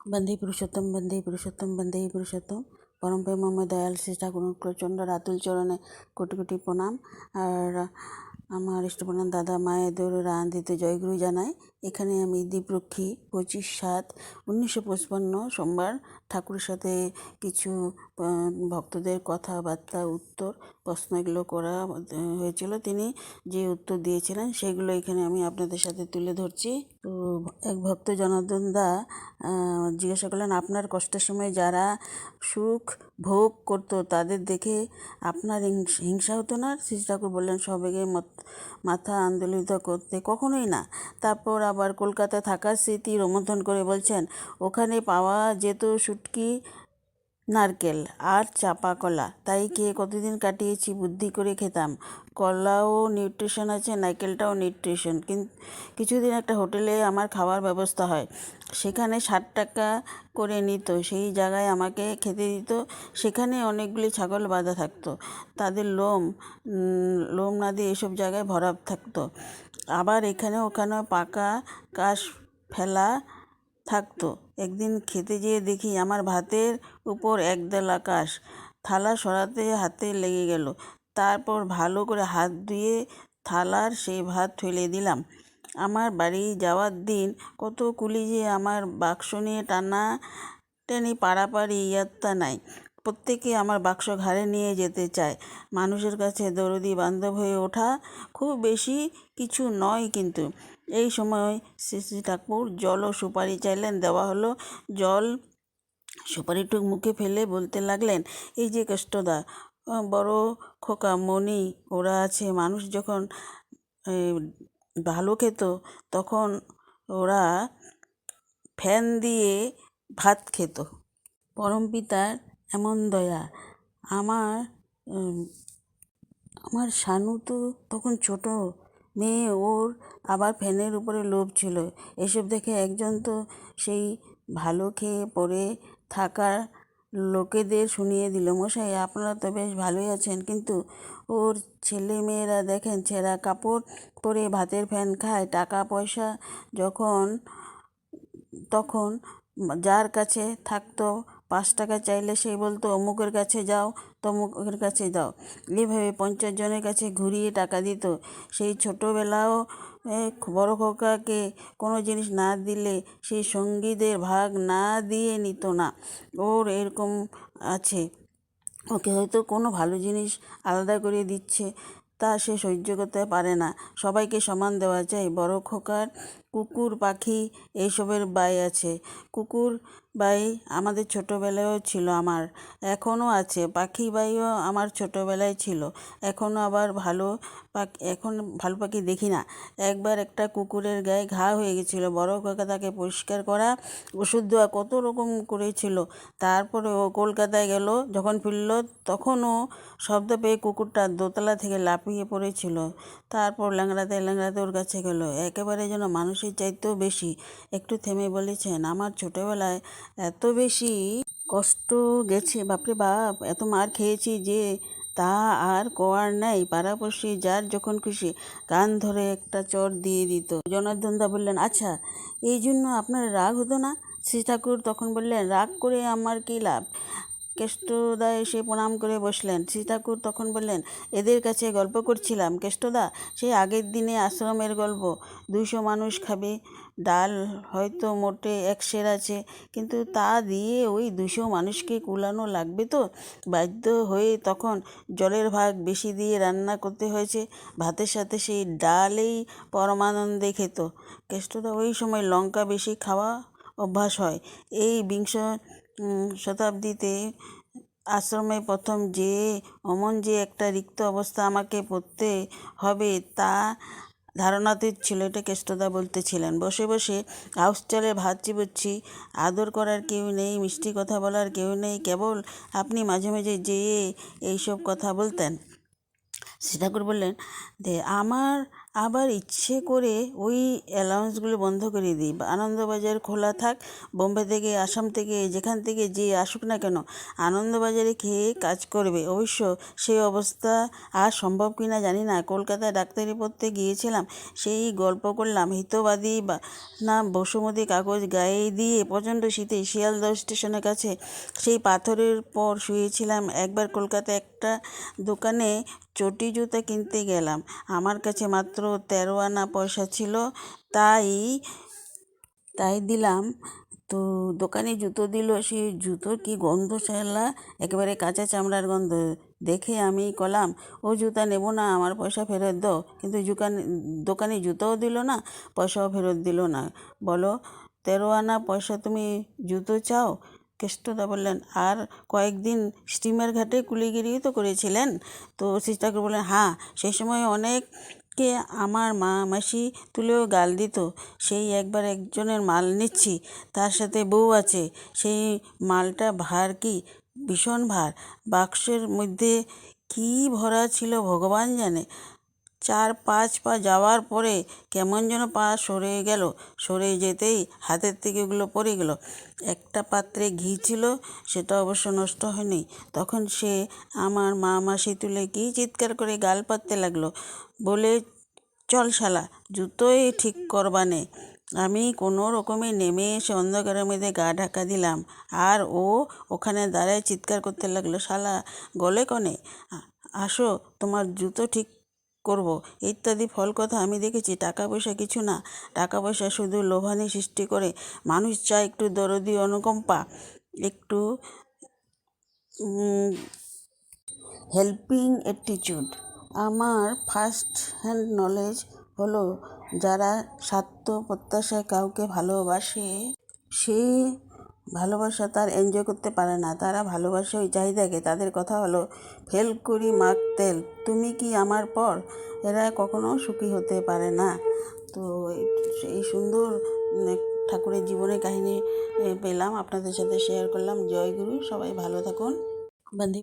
বন্দে পুরুষোত্তম, বন্দে পুরুষোত্তম, বন্দে পুরুষোত্তম। পরম প্রেমময় দয়াল শ্রী ঠাকুর প্রচণ্ড আতুল চরণে কোটি কোটি প্রণাম। আর আমার ইষ্টপ্রণাম দাদা মায়েদের আনন্দিত জয়গুরু জানাই। এখানে আমি দীপরক্ষী 25/7/1955 সোমবার ঠাকুরের সাথে কিছু ভক্তদের কথাবার্তা উত্তর প্রশ্ন এগুলো করা হয়েছিল। তিনি যে উত্তর দিয়েছিলেন সেগুলো এখানে আমি আপনাদের সাথে তুলে ধরছি। তো এক ভক্ত জনার্দন দা জিজ্ঞাসা করলেন, আপনার কষ্টের সময় যারা সুখ ভোগ করতো তাদের দেখে আপনার হিংসা হতো না? শ্রী ঠাকুর বললেন, সবেগে মাথা আন্দোলিত করতে কখনোই না। তারপর আবার কলকাতা থাকার স্মৃতি রোমন্থন করে বলছেন, ওখানে পাওয়া যেত শুটকি, নারকেল আর চাপা কলা, তাই খেয়ে কতদিন কাটিয়েছি, বুদ্ধি করে খেতাম। কলাও নিউট্রিশন আছে, নারকেলটাও নিউট্রিশন। কিছুদিন একটা হোটেলে আমার খাওয়ার ব্যবস্থা হয়, সেখানে 60 টাকা করে নিত। সেই জায়গায় আমাকে খেতে দিত। সেখানে অনেকগুলি ছাগল বাঁধা থাকতো, তাদের লোম না দিয়ে এসব জায়গায় ভরা থাকতো। আবার এখানে ওখানে পাকা কাশ ফেলা থাকতো। একদিন খেতে যেয়ে দেখি আমার ভাতের উপর একদল আকাশ। থালা সরাতে হাতে লেগে গেল। তারপর ভালো করে হাত ধুয়ে থালার সেই ভাত ফেলে দিলাম। আমার বাড়ি যাওয়ার দিন কত কুলি যে আমার বাক্স নিয়ে টানাটানি পাড়াপাড়ি ইয়াত্তা নাই। প্রত্যেকে আমার বাক্স ঘাড়ে নিয়ে যেতে চায়। মানুষের কাছে দরদি বান্ধব হয়ে ওঠা খুব বেশি কিছু নয়। কিন্তু এই সময় শ্রী ঠাকুর জল ও সুপারি চাইলেন, দেওয়া হলো। জল সুপারিটুক মুখে ফেলে বলতে লাগলেন, এই যে কেষ্টদা, বড় খোকা, মণি ওরা আছে। মানুষ যখন ভালো খেত তখন ওরা ফ্যান দিয়ে ভাত খেত। পরমপিতার এমন দয়া। আমার আমার শানু তো তখন ছোট মেয়ে, ওর আবার ফ্যানের উপরে লোভ ছিল। এসব দেখে একজন তো সেই ভালো খেয়ে পড়ে থাকার লোকেদের শুনিয়ে দিল, মশাই আপনারা তো বেশ ভালোই আছেন, কিন্তু ওর ছেলে মেয়েরা দেখেন ছেঁড়া কাপড় পরে ভাতের ফ্যান খায়। টাকা পয়সা তখন যার কাছে থাকতো 5 টাকা চাইলে সে বলতো, অমুকের কাছে যাও, তমুকের কাছে যাও। এভাবে 50 জনের কাছে ঘুরিয়ে টাকা দিত। সেই ছোটোবেলাও বড় খোকাকে কোনো জিনিস না দিলে সেই সঙ্গীদের ভাগ না দিয়ে নিত না। ওর এরকম আছে, ওকে হয়তো কোনো ভালো জিনিস আলাদা করে দিচ্ছে, তা সে সহ্য করতে পারে না। সবাইকে সমান দেওয়া চাই। বড় খোকার কুকুর পাখি এইসবের বাই আছে। কুকুর বাই আমাদের ছোটোবেলায়ও ছিল, আমার এখনও আছে। পাখি বাইও আমার ছোটোবেলায় ছিল, এখনও আবার এখন ভালো পাখি দেখি না। একবার একটা কুকুরের গায়ে ঘা হয়ে গেছিলো। বড় কাকা তাকে পরিষ্কার করা, ওষুধ দেওয়া, কত রকম করেছিল। তারপরে ও কলকাতায় গেল। যখন ফিরল তখনও শব্দ পেয়ে কুকুরটা দোতলা থেকে লাফিয়ে পড়েছিল। তারপর ল্যাংড়াতে ল্যাংড়াতে ওর কাছে গেল, একেবারে যেন মানুষের চাইতেও বেশি। একটু থেমে বলেছেন, আমার ছোটোবেলায় এত বেশি কষ্ট গেছে, বাপরে বাপ, এত মার খেয়েছি যে তা আর কোয়ার নাই। পাড়াপড়শি যার যখন খুশি কান ধরে একটা চড় দিয়ে দিত। জনার্দন দা বললেন, আচ্ছা, এই জন্য আপনার রাগ হতো না? শ্রী ঠাকুর তখন বললেন, রাগ করে আমার কী লাভ? কেষ্টদা এসে প্রণাম করে বসলেন। শ্রী ঠাকুর তখন বললেন, এদের কাছে গল্প করছিলাম কেষ্টদা, সেই আগের দিনে আশ্রমের গল্প। 200 মানুষ খাবে, ডাল হয়তো মোটে 1 সের আছে, কিন্তু তা দিয়ে ওই 200 মানুষকে কুলানো লাগবে তো। বাধ্য হয়ে তখন জলের ভাগ বেশি দিয়ে রান্না করতে হয়েছে। ভাতের সাথে সেই ডালেই পরমানন্দে খেত কেষ্টদা। ওই সময় লঙ্কা বেশি খাওয়া অভ্যাস হয়। এই বিংশ শতাব্দীতে আশ্রমে প্রথম অমন যে একটা রিক্ত অবস্থা আমাকে পড়তে হবে তা ধারণাতে ছিল। এটা কেষ্টদা বলতেছিলেন। বসে বসে হাউস চালে ভাত চিবোচ্ছি, আদর করার কেউ নেই, মিষ্টি কথা বলার কেউ নেই, কেবল আপনি মাঝে মাঝে যেয়ে এইসব কথা বলতেন। শ্রী ঠাকুর বললেন, আমার আবার ইচ্ছে করে ওই অ্যালাউন্সগুলো বন্ধ করে দিই। আনন্দবাজার খোলা থাক, বোম্বে থেকে, আসাম থেকে, যেখান থেকে যে আসুক না কেন, আনন্দবাজারে খেয়ে কাজ করবে। অবশ্য সেই অবস্থা আর সম্ভব কি না জানি না। কলকাতায় ডাক্তারি পড়তে গিয়েছিলাম, সেই গল্প করলাম, হিতবাদী না বসুমতী কাগজ গায়ে দিয়ে প্রচণ্ড শীতে শিয়ালদহ স্টেশনের কাছে সেই পাথরের পর শুয়েছিলাম। একবার কলকাতায় একটা দোকানে চটি জুতা কিনতে গেলাম। আমার কাছে মাত্র 13 আনা পয়সা ছিল, তাই তাই দিলাম। তো দোকানে জুতো দিল, সেই জুতোর কি গন্ধ শালা, একেবারে কাঁচা চামড়ার গন্ধ। দেখে আমি কলাম, ও জুতা নেব না, আমার পয়সা ফেরত দাও। কিন্তু দোকানে জুতোও দিল না, পয়সাও ফেরত দিল না। বলো, 13 আনা পয়সা তুমি জুতো চাও? কেষ্টদা বললেন, আর কয়েকদিন স্টিমার ঘাটে কুলিগিরিও তো করেছিলেন। তো অসিত ঠাকুর বললেন, হ্যাঁ, সেই সময় অনেককে আমার মা মাসি তুলেও গাল দিত। সেই একবার একজনের মাল নিচ্ছি, তার সাথে বউ আছে। সেই মালটা ভার কি ভীষণ ভার। বাক্সের মধ্যে কি ভরা ছিল ভগবান জানে। 4-5 পা যাওয়ার পরে কেমন যেন পা সরে গেল। সরে যেতেই হাতের থেকে ওগুলো পড়ে গেল। একটা পাত্রে ঘি ছিল, সেটা অবশ্য নষ্ট হয়নি। তখন সে আমার মা মাসি তুলে কি চিৎকার করে গাল পাততে লাগলো, বলে, চল শালা, জুতোই ঠিক করবানে। আমি কোনো রকমে নেমে এসে অন্ধকারের মধ্যে গা ঢাকা দিলাম, আর ও ওখানে দাঁড়ায় চিৎকার করতে লাগলো, শালা গলে কনে, আসো তোমার জুতো ঠিক করব, ইত্যাদি ফল কথা আমি দেখেছি। টাকা পয়সা কিছু না, টাকা পয়সা শুধু লোভানি সৃষ্টি করে। মানুষ চায় একটু দরদি, অনুকম্পা, একটু হেল্পিং অ্যাটিটিউড। আমার ফার্স্ট হ্যান্ড নলেজ হলো, যারা স্বার্থ প্রত্যাশায় কাউকে ভালোবাসে, সে ভালোবাসা তার এনজয় করতে পারে না। তারা ভালোবাসে ওই চাহিদাকে। তাদের কথা হলো, ফেল করি মাগ তেল, তুমি কি আমার পর। এরা কখনো সুখী হতে পারে না। তো এই সুন্দর ঠাকুরের জীবনের কাহিনী পেলাম, আপনাদের সাথে শেয়ার করলাম। জয় গুরু, সবাই ভালো থাকুন। বন্দে